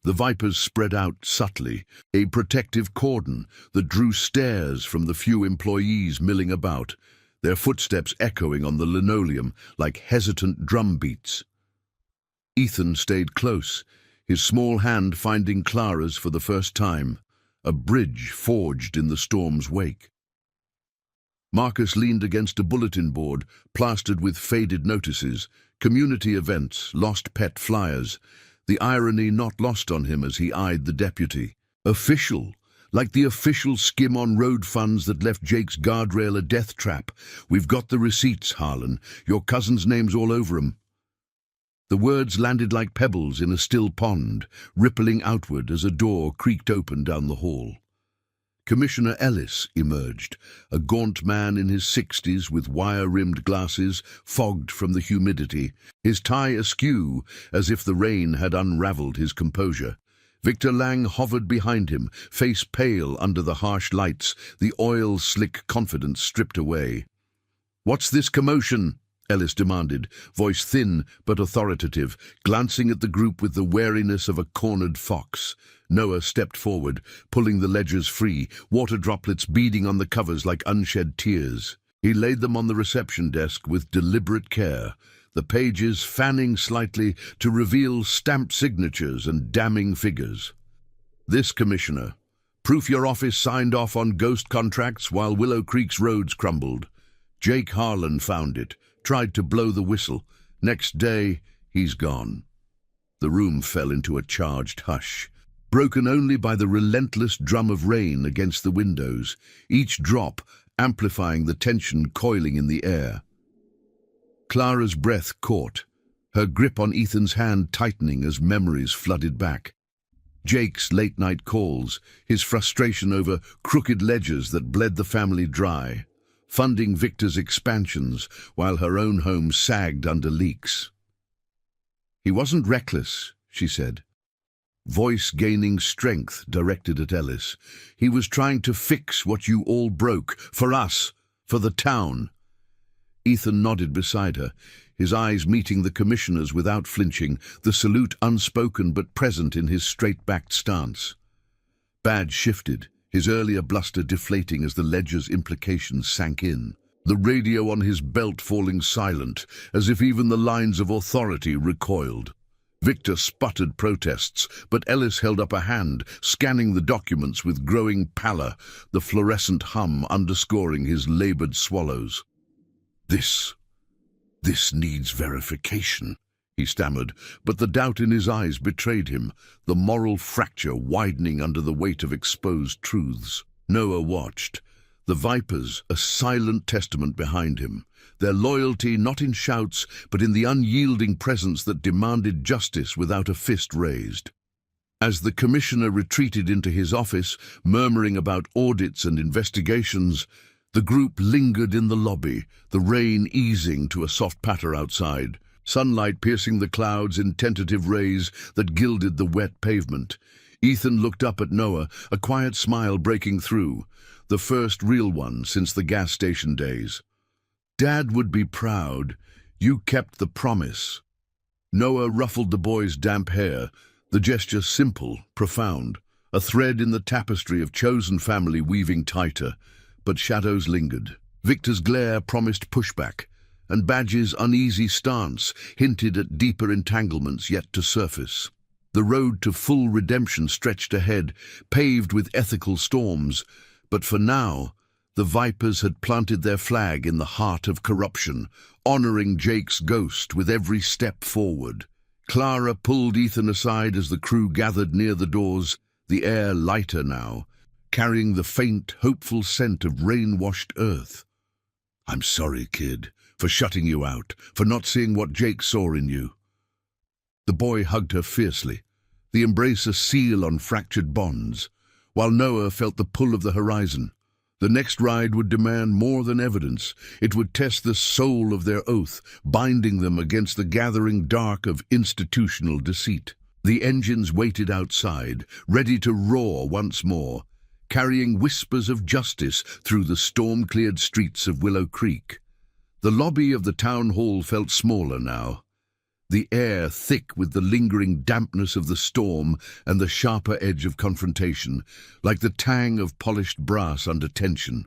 The Vipers spread out subtly, a protective cordon that drew stares from the few employees milling about, their footsteps echoing on the linoleum like hesitant drum beats. Ethan stayed close, his small hand finding Clara's for the first time, a bridge forged in the storm's wake. Marcus leaned against a bulletin board plastered with faded notices, community events, lost pet flyers, the irony not lost on him as he eyed the deputy. Official, like the official skim on road funds that left Jake's guardrail a death trap. "We've got the receipts, Harlan. Your cousin's name's all over 'em." The words landed like pebbles in a still pond, rippling outward as a door creaked open down the hall. Commissioner Ellis emerged, a gaunt man in his 60s with wire-rimmed glasses, fogged from the humidity, his tie askew as if the rain had unraveled his composure. Victor Lang hovered behind him, face pale under the harsh lights, the oil-slick confidence stripped away. "What's this commotion?" Ellis demanded, voice thin but authoritative, glancing at the group with the wariness of a cornered fox. Noah stepped forward, pulling the ledgers free, water droplets beading on the covers like unshed tears. He laid them on the reception desk with deliberate care, the pages fanning slightly to reveal stamped signatures and damning figures. This, Commissioner. Proof your office signed off on ghost contracts while Willow Creek's roads crumbled. Jake Harlan found it, tried to blow the whistle. Next day, he's gone. The room fell into a charged hush, broken only by the relentless drum of rain against the windows, each drop amplifying the tension coiling in the air. Clara's breath caught, her grip on Ethan's hand tightening as memories flooded back. Jake's late-night calls, his frustration over crooked ledgers that bled the family dry, funding Victor's expansions while her own home sagged under leaks. He wasn't reckless, she said, voice gaining strength directed at Ellis. He was trying to fix what you all broke, for us, for the town. Ethan nodded beside her, his eyes meeting the Commissioner's without flinching, the salute unspoken but present in his straight-backed stance. Badge shifted, his earlier bluster deflating as the ledger's implications sank in, the radio on his belt falling silent, as if even the lines of authority recoiled. Victor sputtered protests, but Ellis held up a hand, scanning the documents with growing pallor, the fluorescent hum underscoring his labored swallows. This needs verification, he stammered, but the doubt in his eyes betrayed him, the moral fracture widening under the weight of exposed truths. Noah watched, the Vipers a silent testament behind him, their loyalty not in shouts but in the unyielding presence that demanded justice without a fist raised. As the Commissioner retreated into his office, murmuring about audits and investigations, the group lingered in the lobby, the rain easing to a soft patter outside, sunlight piercing the clouds in tentative rays that gilded the wet pavement. Ethan looked up at Noah, a quiet smile breaking through, the first real one since the gas station days. Dad would be proud. You kept the promise. Noah ruffled the boy's damp hair, the gesture simple, profound, a thread in the tapestry of chosen family weaving tighter. But shadows lingered. Victor's glare promised pushback, and Badge's uneasy stance hinted at deeper entanglements yet to surface. The road to full redemption stretched ahead, paved with ethical storms, but for now, the Vipers had planted their flag in the heart of corruption, honoring Jake's ghost with every step forward. Clara pulled Ethan aside as the crew gathered near the doors, the air lighter now, carrying the faint, hopeful scent of rain-washed earth. I'm sorry, kid, for shutting you out, for not seeing what Jake saw in you. The boy hugged her fiercely, the embrace a seal on fractured bonds, while Noah felt the pull of the horizon. The next ride would demand more than evidence. It would test the soul of their oath, binding them against the gathering dark of institutional deceit. The engines waited outside, ready to roar once more, carrying whispers of justice through the storm-cleared streets of Willow Creek. The lobby of the town hall felt smaller now, the air thick with the lingering dampness of the storm and the sharper edge of confrontation, like the tang of polished brass under tension.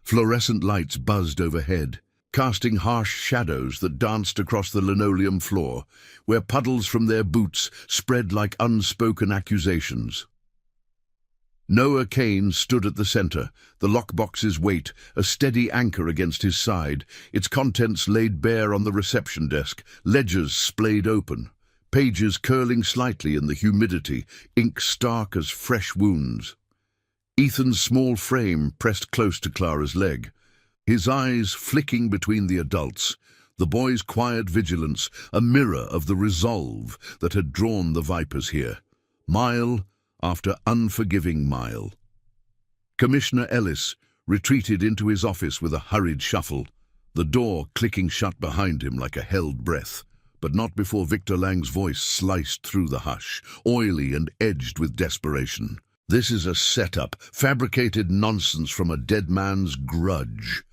Fluorescent lights buzzed overhead, casting harsh shadows that danced across the linoleum floor, where puddles from their boots spread like unspoken accusations. Noah Kane stood at the center, the lockbox's weight a steady anchor against his side, its contents laid bare on the reception desk, ledgers splayed open, pages curling slightly in the humidity, ink stark as fresh wounds. Ethan's small frame pressed close to Clara's leg, his eyes flicking between the adults, the boy's quiet vigilance a mirror of the resolve that had drawn the Vipers here, mile after unforgiving mile. Commissioner Ellis retreated into his office with a hurried shuffle, the door clicking shut behind him like a held breath, but not before Victor Lang's voice sliced through the hush, oily and edged with desperation. This is a setup, fabricated nonsense from a dead man's grudge.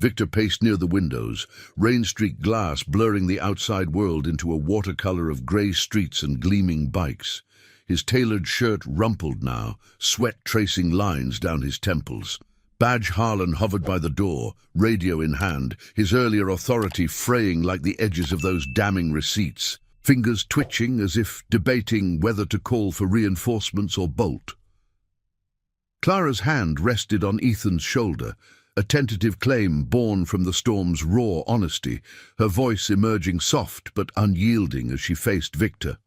Victor paced near the windows, rain-streaked glass blurring the outside world into a watercolor of grey streets and gleaming bikes. His tailored shirt rumpled now, sweat tracing lines down his temples. Badge Harlan hovered by the door, radio in hand, his earlier authority fraying like the edges of those damning receipts, fingers twitching as if debating whether to call for reinforcements or bolt. Clara's hand rested on Ethan's shoulder, a tentative claim born from the storm's raw honesty, her voice emerging soft but unyielding as she faced Victor.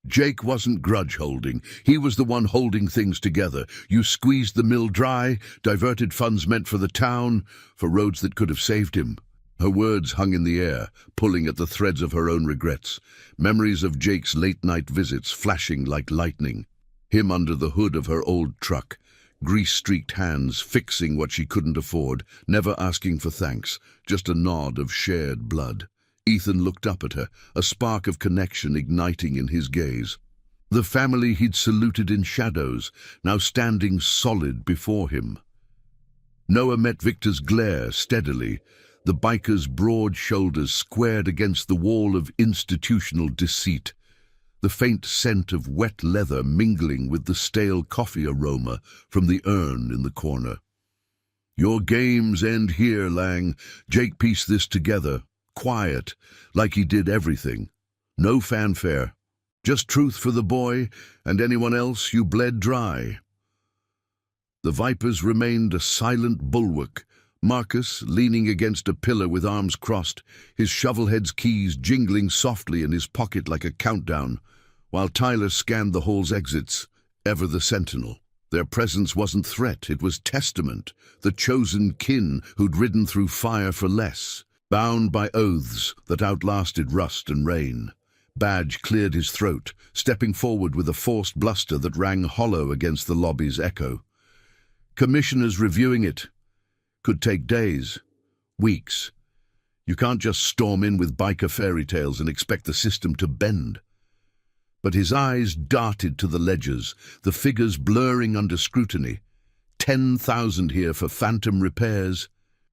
Jake wasn't grudge-holding. He was the one holding things together. You squeezed the mill dry, diverted funds meant for the town, for roads that could have saved him. Her words hung in the air, pulling at the threads of her own regrets, memories of Jake's late-night visits flashing like lightning. Him under the hood of her old truck, grease-streaked hands fixing what she couldn't afford, never asking for thanks, just a nod of shared blood. Ethan looked up at her, a spark of connection igniting in his gaze. The family he'd saluted in shadows, now standing solid before him. Noah met Victor's glare steadily, the biker's broad shoulders squared against the wall of institutional deceit, the faint scent of wet leather mingling with the stale coffee aroma from the urn in the corner. "Your games end here, Lang." Jake pieced this together, quiet, like he did everything. No fanfare, just truth for the boy and anyone else you bled dry. The Vipers remained a silent bulwark, Marcus leaning against a pillar with arms crossed, his shovelhead's keys jingling softly in his pocket like a countdown, while Tyler scanned the hall's exits, ever the sentinel. Their presence wasn't threat, it was testament, the chosen kin who'd ridden through fire for less, bound by oaths that outlasted rust and rain. Badge cleared his throat, stepping forward with a forced bluster that rang hollow against the lobby's echo. "Commissioners reviewing it. Could take days, weeks. You can't just storm in with biker fairy tales and expect the system to bend." But his eyes darted to the ledgers, the figures blurring under scrutiny. 10,000 here for phantom repairs,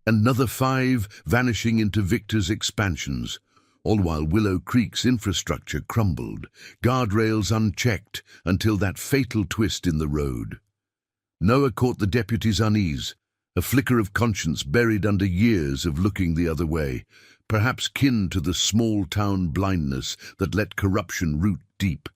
another 5 vanishing into Victor's expansions, all while Willow Creek's infrastructure crumbled, guardrails unchecked until that fatal twist in the road. Noah caught the deputy's unease, a flicker of conscience buried under years of looking the other way, perhaps kin to the small-town blindness that let corruption root deep.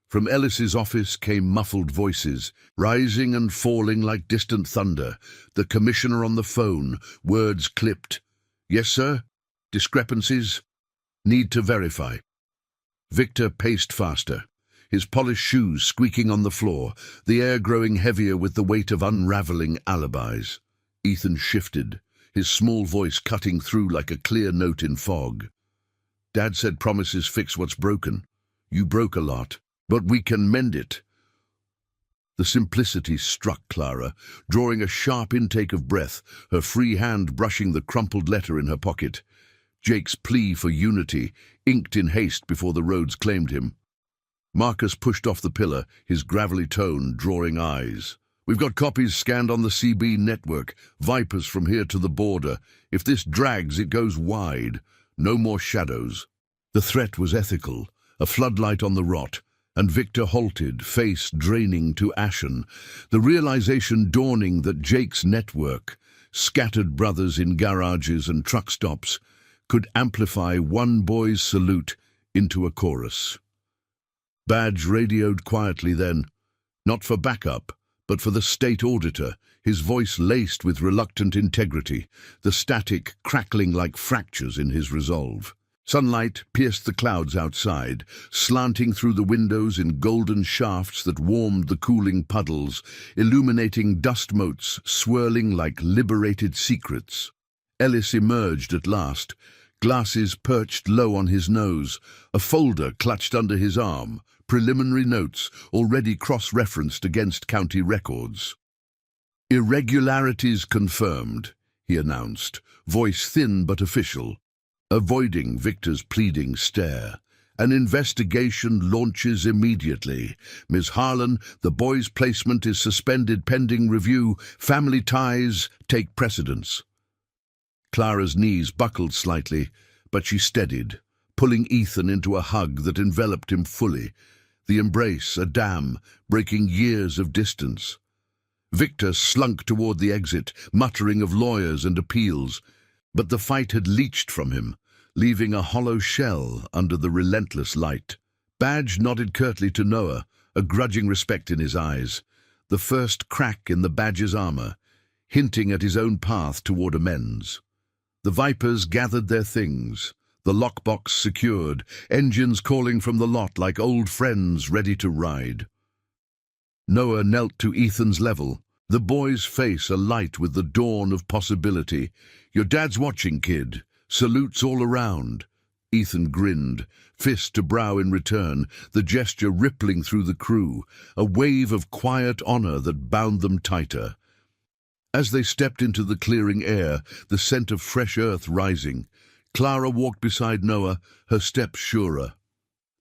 From Ellis's office came muffled voices, rising and falling like distant thunder, the commissioner on the phone, words clipped. "Yes, sir? Discrepancies? Need to verify." Victor paced faster, his polished shoes squeaking on the floor, the air growing heavier with the weight of unraveling alibis. Ethan shifted, his small voice cutting through like a clear note in fog. "Dad said promises fix what's broken. You broke a lot, but we can mend it." The simplicity struck Clara, drawing a sharp intake of breath, her free hand brushing the crumpled letter in her pocket. Jake's plea for unity, inked in haste before the roads claimed him. Marcus pushed off the pillar, his gravelly tone drawing eyes. "We've got copies scanned on the CB network, Vipers from here to the border. If this drags, it goes wide. No more shadows." The threat was ethical, a floodlight on the rot, and Victor halted, face draining to ashen, the realization dawning that Jake's network, scattered brothers in garages and truck stops, could amplify one boy's salute into a chorus. Badge radioed quietly then, not for backup, but for the state auditor, his voice laced with reluctant integrity, the static crackling like fractures in his resolve. Sunlight pierced the clouds outside, slanting through the windows in golden shafts that warmed the cooling puddles, illuminating dust motes swirling like liberated secrets. Ellis emerged at last, glasses perched low on his nose, a folder clutched under his arm, preliminary notes already cross-referenced against county records. "Irregularities confirmed," he announced, voice thin but official, avoiding Victor's pleading stare. "An investigation launches immediately. Ms. Harlan, the boy's placement is suspended pending review. Family ties take precedence." Clara's knees buckled slightly, but she steadied, pulling Ethan into a hug that enveloped him fully, the embrace a dam, breaking years of distance. Victor slunk toward the exit, muttering of lawyers and appeals, but the fight had leached from him, leaving a hollow shell under the relentless light. Badge nodded curtly to Noah, a grudging respect in his eyes, the first crack in the Badger's armor, hinting at his own path toward amends. The Vipers gathered their things, the lockbox secured, engines calling from the lot like old friends ready to ride. Noah knelt to Ethan's level, the boy's face alight with the dawn of possibility. "Your dad's watching, kid. Salutes all around." Ethan grinned, fist to brow in return, the gesture rippling through the crew, a wave of quiet honor that bound them tighter. As they stepped into the clearing air, the scent of fresh earth rising, Clara walked beside Noah, her steps surer.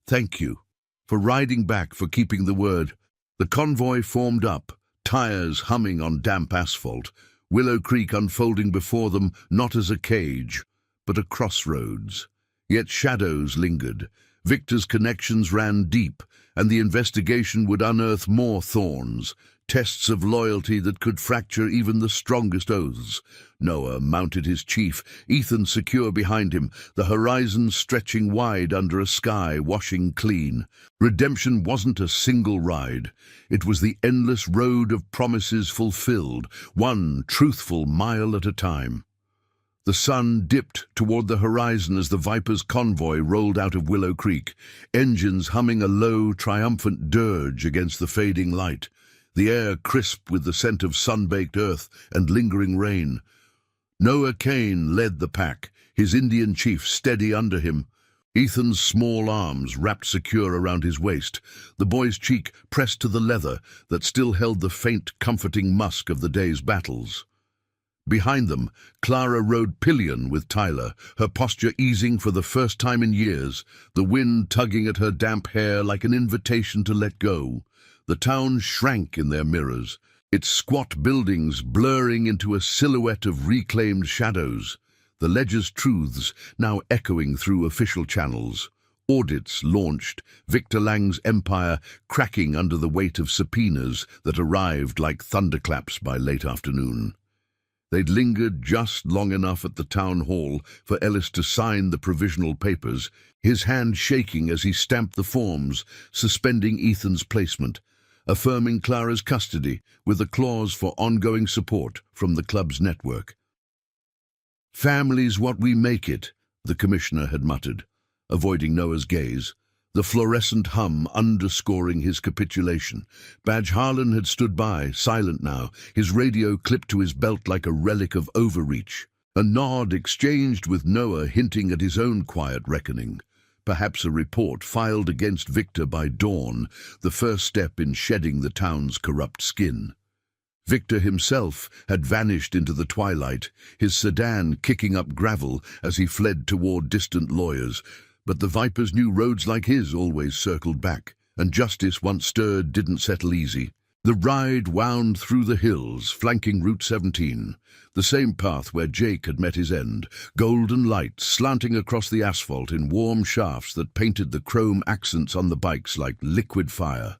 "Thank you. For riding back, for keeping the word." The convoy formed up, tires humming on damp asphalt, Willow Creek unfolding before them not as a cage, but a crossroads. Yet shadows lingered. Victor's connections ran deep, and the investigation would unearth more thorns, tests of loyalty that could fracture even the strongest oaths. Noah mounted his chief, Ethan secure behind him, the horizon stretching wide under a sky washing clean. Redemption wasn't a single ride. It was the endless road of promises fulfilled, one truthful mile at a time. The sun dipped toward the horizon as the Viper's convoy rolled out of Willow Creek, engines humming a low, triumphant dirge against the fading light, the air crisp with the scent of sun-baked earth and lingering rain. Noah Kane led the pack, his Indian chief steady under him, Ethan's small arms wrapped secure around his waist, the boy's cheek pressed to the leather that still held the faint, comforting musk of the day's battles. Behind them, Clara rode pillion with Tyler, her posture easing for the first time in years, the wind tugging at her damp hair like an invitation to let go. The town shrank in their mirrors, its squat buildings blurring into a silhouette of reclaimed shadows, the ledger's truths now echoing through official channels. Audits launched, Victor Lang's empire cracking under the weight of subpoenas that arrived like thunderclaps by late afternoon. They'd lingered just long enough at the town hall for Ellis to sign the provisional papers, his hand shaking as he stamped the forms, suspending Ethan's placement, affirming Clara's custody with a clause for ongoing support from the club's network. "Family's what we make it," the commissioner had muttered, avoiding Noah's gaze, the fluorescent hum underscoring his capitulation. Badge Harlan had stood by, silent now, his radio clipped to his belt like a relic of overreach. A nod exchanged with Noah hinting at his own quiet reckoning. Perhaps a report filed against Victor by dawn, the first step in shedding the town's corrupt skin. Victor himself had vanished into the twilight, his sedan kicking up gravel as he fled toward distant lawyers, but the Vipers knew roads like his always circled back, and justice once stirred didn't settle easy. The ride wound through the hills, flanking Route 17, the same path where Jake had met his end, golden light slanting across the asphalt in warm shafts that painted the chrome accents on the bikes like liquid fire.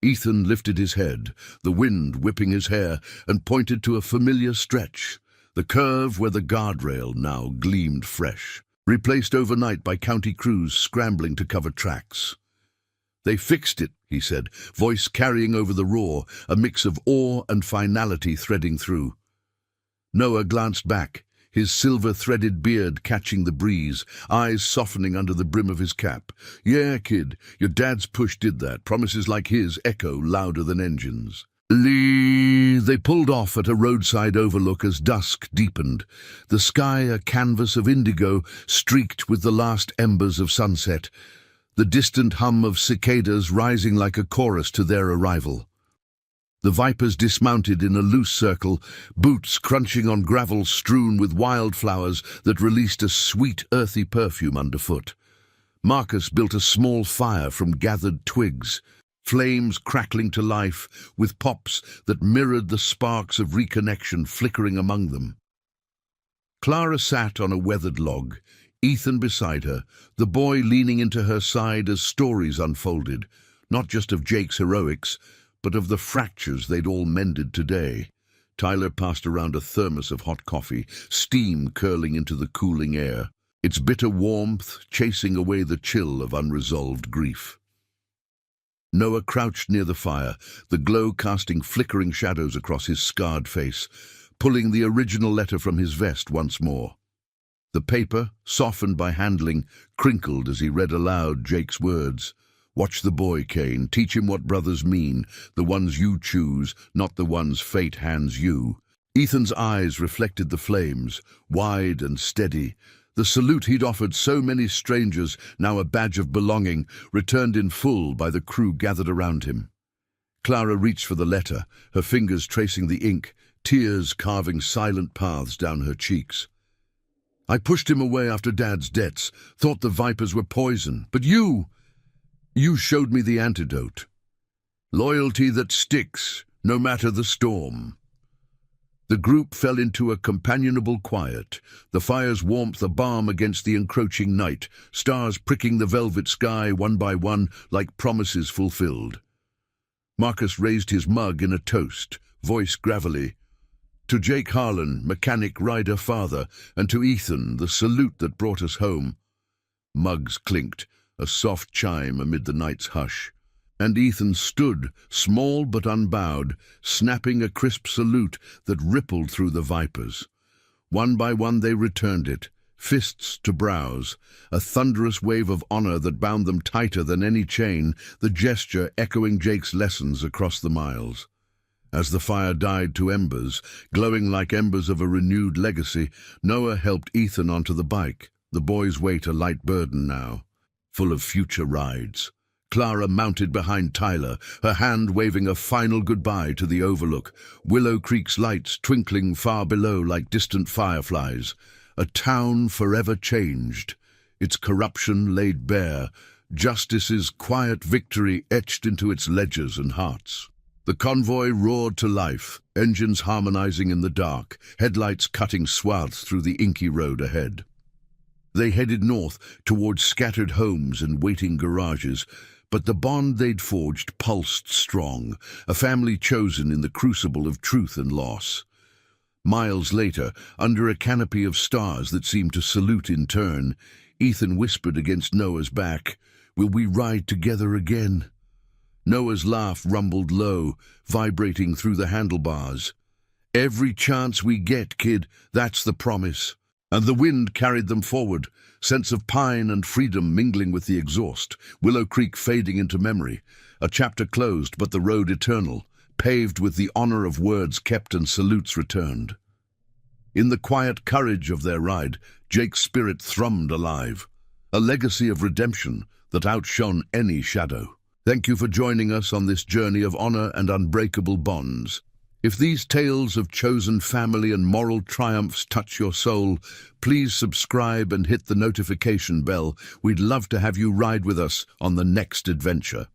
Ethan lifted his head, the wind whipping his hair, and pointed to a familiar stretch, the curve where the guardrail now gleamed fresh, replaced overnight by county crews scrambling to cover tracks. "They fixed it," he said, voice carrying over the roar, a mix of awe and finality threading through. Noah glanced back, his silver-threaded beard catching the breeze, eyes softening under the brim of his cap. "Yeah, kid, your dad's push did that. Promises like his echo louder than engines." They pulled off at a roadside overlook as dusk deepened, the sky a canvas of indigo streaked with the last embers of sunset, the distant hum of cicadas rising like a chorus to their arrival. The Vipers dismounted in a loose circle, boots crunching on gravel strewn with wildflowers that released a sweet, earthy perfume underfoot. Marcus built a small fire from gathered twigs, flames crackling to life with pops that mirrored the sparks of reconnection flickering among them. Clara sat on a weathered log, Ethan beside her, the boy leaning into her side as stories unfolded, not just of Jake's heroics, but of the fractures they'd all mended today. Tyler passed around a thermos of hot coffee, steam curling into the cooling air, its bitter warmth chasing away the chill of unresolved grief. Noah crouched near the fire, the glow casting flickering shadows across his scarred face, pulling the original letter from his vest once more. The paper, softened by handling, crinkled as he read aloud Jake's words. "Watch the boy, Cain. Teach him what brothers mean, the ones you choose, not the ones fate hands you." Ethan's eyes reflected the flames, wide and steady. The salute he'd offered so many strangers, now a badge of belonging, returned in full by the crew gathered around him. Clara reached for the letter, her fingers tracing the ink, tears carving silent paths down her cheeks. "I pushed him away after Dad's debts, thought the vipers were poison, but you showed me the antidote. Loyalty that sticks, no matter the storm." The group fell into a companionable quiet, the fire's warmth a balm against the encroaching night, stars pricking the velvet sky one by one like promises fulfilled. Marcus raised his mug in a toast, voice gravelly. "To Jake Harlan, mechanic, rider, father, and to Ethan, the salute that brought us home." Mugs clinked, a soft chime amid the night's hush. And Ethan stood, small but unbowed, snapping a crisp salute that rippled through the vipers. One by one they returned it, fists to brows, a thunderous wave of honor that bound them tighter than any chain, the gesture echoing Jake's lessons across the miles. As the fire died to embers, glowing like embers of a renewed legacy, Noah helped Ethan onto the bike, the boy's weight a light burden now, full of future rides. Clara mounted behind Tyler, her hand waving a final goodbye to the overlook, Willow Creek's lights twinkling far below like distant fireflies. A town forever changed, its corruption laid bare, justice's quiet victory etched into its ledgers and hearts. The convoy roared to life, engines harmonizing in the dark, headlights cutting swaths through the inky road ahead. They headed north towards scattered homes and waiting garages, but the bond they'd forged pulsed strong, a family chosen in the crucible of truth and loss. Miles later, under a canopy of stars that seemed to salute in turn, Ethan whispered against Noah's back, "Will we ride together again?" Noah's laugh rumbled low, vibrating through the handlebars. "Every chance we get, kid, that's the promise." And the wind carried them forward, sense of pine and freedom mingling with the exhaust, Willow Creek fading into memory, a chapter closed but the road eternal, paved with the honor of words kept and salutes returned. In the quiet courage of their ride, Jake's spirit thrummed alive, a legacy of redemption that outshone any shadow. Thank you for joining us on this journey of honor and unbreakable bonds. If these tales of chosen family and moral triumphs touch your soul, please subscribe and hit the notification bell. We'd love to have you ride with us on the next adventure.